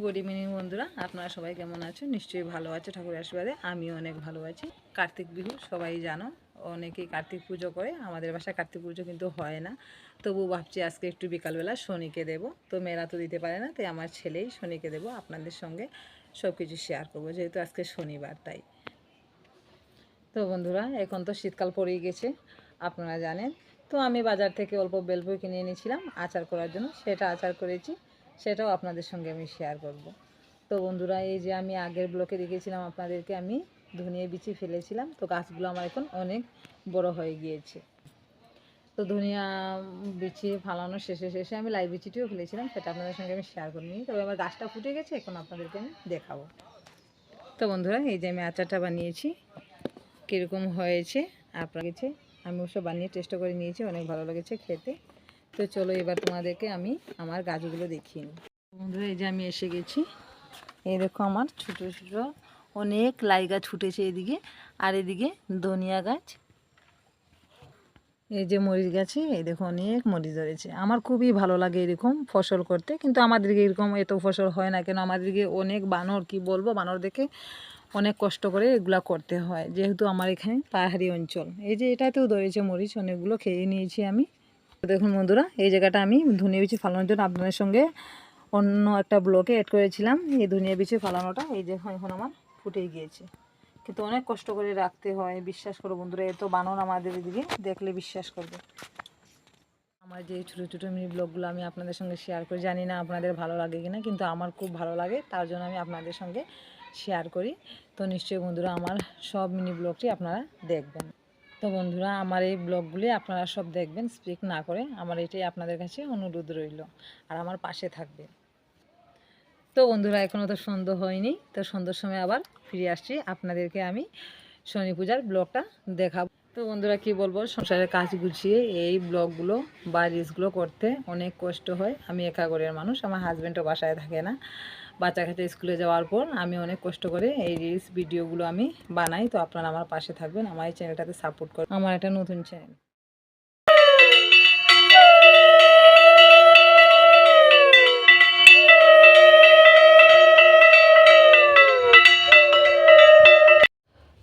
Good evening বন্ধুরা, আপনারা সবাই কেমন আছেন? নিশ্চয়ই ভালো আছে ঠাকুরের আশীর্বাদে। আমিও অনেক ভালো আছি। কার্তিক বিহু সবাই জানো, অনেকেই কার্তিক পুজো করে। আমাদের বাসায় কার্তিক পুজো কিন্তু হয় না, তবু ভাবছি আজকে একটু বিকালবেলা শনিকে দেব। তো মেয়েরা তো দিতে পারে না, তাই আমার ছেলেই শনিকে দেব। আপনাদের সঙ্গে সব কিছু শেয়ার করবো, যেহেতু আজকে শনিবার তাই। তো বন্ধুরা, এখন তো শীতকাল পড়েই গেছে, আপনারা জানেন। তো আমি বাজার থেকে অল্প বেলপুরি কিনে এনেছিলাম আচার করার জন্য, সেটা আচার করেছি, সেটাও আপনাদের সঙ্গে আমি শেয়ার করব। তো বন্ধুরা, এই যে আমি আগের ব্লকে দেখেছিলাম আপনাদেরকে, আমি ধনিয়া বিচি ফেলেছিলাম। তো গাছগুলো আমার এখন অনেক বড় হয়ে গিয়েছে। তো ধনিয়া বিচি ফালানো শেষে আমি লাই বিচিটিও ফেলেছিলাম, সেটা আপনাদের সঙ্গে আমি শেয়ার করিনি। তবে আমার গাছটা ফুটে গেছে, এখন আপনাদেরকে আমি দেখাবো। তো বন্ধুরা, এই যে আমি আচারটা বানিয়েছি, কীরকম হয়েছে আপনার কাছে, আমি ওসব বানিয়ে চেষ্টা করে নিয়েছি, অনেক ভালো লেগেছে খেতে। তো চলো এবার তোমাদেরকে আমি আমার গাছগুলো দেখিয়ে নিই। বন্ধুরা, এই যে আমি এসে গেছি, এই দেখো আমার ছোটো ছোটো অনেক লাই গাছ ফুটেছে এদিকে, আর এদিকে ধনিয়া গাছ, এই যে মরিচ গাছে, এই দেখো অনেক মরিচ ধরেছে। আমার খুবই ভালো লাগে এরকম ফসল করতে, কিন্তু আমাদেরকে এরকম এত ফসল হয় না কেন? আমাদেরকে অনেক বানর, কি বলবো, বানর দেখে অনেক কষ্ট করে এগুলা করতে হয়, যেহেতু আমার এখানে পাহাড়ি অঞ্চল। এই যে এটাতেও ধরেছে মরিচ, অনেকগুলো খেয়ে নিয়েছি আমি। দেখুন বন্ধুরা, এই জায়গাটা আমি ধনিয়া বিচি ফালানোর জন্য আপনাদের সঙ্গে অন্য একটা ব্লকে অ্যাড করেছিলাম। এই ধনিয়া বিচি ফালানোটা এই যে এখন আমার ফুটে গিয়েছে, কিন্তু অনেক কষ্ট করে রাখতে হয়। বিশ্বাস করো বন্ধুরা, এত বানর আমাদের এদিকে, দেখলে বিশ্বাস করবে। আমার যে ছোটো ছোটো মিনি ব্লগগুলো আমি আপনাদের সঙ্গে শেয়ার করি, জানি না আপনাদের ভালো লাগে কিনা, কিন্তু আমার খুব ভালো লাগে, তার জন্য আমি আপনাদের সঙ্গে শেয়ার করি। তো নিশ্চয়ই বন্ধুরা, আমার সব মিনি ব্লগটি আপনারা দেখবেন। তো বন্ধুরা, আমার এই ব্লগগুলি আপনারা সব দেখবেন, স্কিপ না করে। আমার এটাই আপনাদের কাছে অনুরোধ রইল, আর আমার পাশে থাকবে। তো বন্ধুরা, এখনও তো সন্ধ্যা হয়নি, তো সন্ধ্যার সময় আবার ফিরে আসছি, আপনাদেরকে আমি শনি পূজার ব্লগটা দেখাবো। তো বন্ধুরা, কি বলবো, সংসারের কাজ গুছিয়ে এই ব্লগগুলো বা রিলসগুলো করতে অনেক কষ্ট হয়। আমি একা ঘরের মানুষ, আমার হাজব্যান্ডও বাসায় থাকে না। বাচ্চা কাচ্চা স্কুলে যাওয়ার পর আমি অনেক কষ্ট করে এই রিলস ভিডিওগুলো আমি বানাই। তো আপনারা আমার পাশে থাকবেন, আমার এই চ্যানেলটাতে সাপোর্ট করবেন। আমার একটা নতুন চ্যানেল।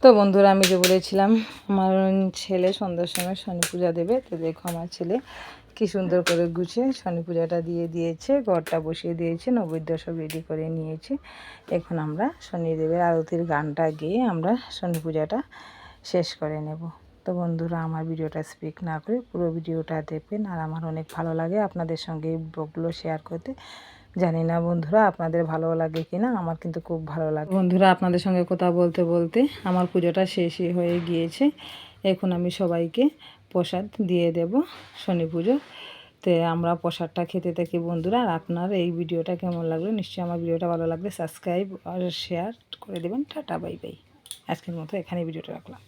তো বন্ধুরা, আমি যে বলেছিলাম আমার ছেলে সন্ধ্যার সময় শনি পূজা দেবে, তো দেখো আমার ছেলে কি সুন্দর করে গুছিয়ে শনি পূজাটা দিয়ে দিয়েছে, ঘরটা বসিয়ে দিয়েছে, নৈবেদ্য সব রেডি করে নিয়েছে। এখন আমরা শনিদেবের আরতির গানটা গেয়ে আমরা শনি পূজাটা শেষ করে নেব। তো বন্ধুরা, আমার ভিডিওটা স্কিপ না করে পুরো ভিডিওটা দেখবেন, আর আমার অনেক ভালো লাগে আপনাদের সঙ্গে এই ব্লগগুলো শেয়ার করতে। জানি না বন্ধুরা আপনাদের ভালো লাগে কি না, আমার কিন্তু খুব ভালো লাগে। বন্ধুরা, আপনাদের সঙ্গে কথা বলতে বলতে আমার পুজোটা শেষই হয়ে গিয়েছে। এখন আমি সবাইকে প্রসাদ দিয়ে দেব শনি পুজো। তো আমরা প্রসাদটা খেতে থাকি বন্ধুরা। আর আপনার এই ভিডিওটা কেমন লাগলো, নিশ্চয়ই আমার ভিডিওটা ভালো লাগলে সাবস্ক্রাইব আর শেয়ার করে দেবেন। Tata, bye bye. আজকের মতো এখানে ভিডিওটা রাখলাম।